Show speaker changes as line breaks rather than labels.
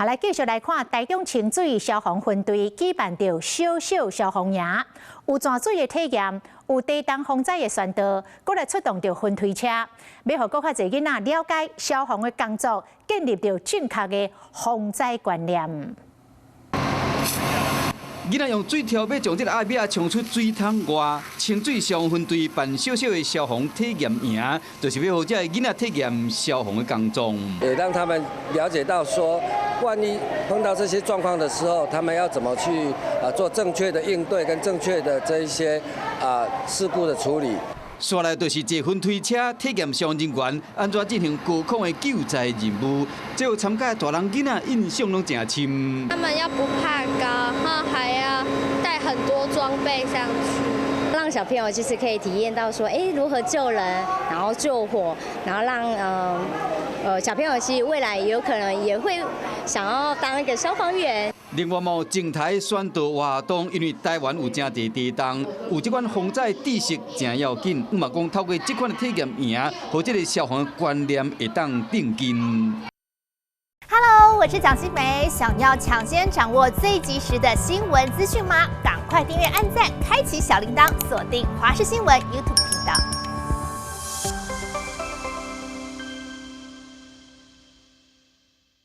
好，来继续来看台中清水消防分队举办着小小消防营，有泉水的体验，有低档防灾的宣导，搁来出动着分推车，要互更较侪囡仔了解消防的工作，建立着正确的防灾观念。
囡仔用水条要将这个阿米冲出水桶外，清水消防分队办小小的消防体验营，就是要让这个囡仔体验消防的工作，
也让他们了解到说，万一碰到这些状况的时候，他们要怎么去做正确的应对跟正确的这一些事故的处理。
刷来就是坐分推车体验消防人员安怎进行高空的救灾任务，这有参加的大人囡仔印象拢真深。
他们要不怕高，然后还要带很多装备上去，
让小朋友就是可以体验到说，如何救人，然后救火，然后让小朋友其实未来有可能也会想要当一个消防员。
另外嘛，静台宣导活动，因为台湾有真侪地动，有这款防灾知识真要紧。嘛讲透过这款的体验营，和这个消防观念会当定根。
Hello， 我是蒋欣梅，想要抢先掌握最及时的新闻资讯吗？赶快订阅、按赞、开启小铃铛，锁定华视新闻 YouTube 频道。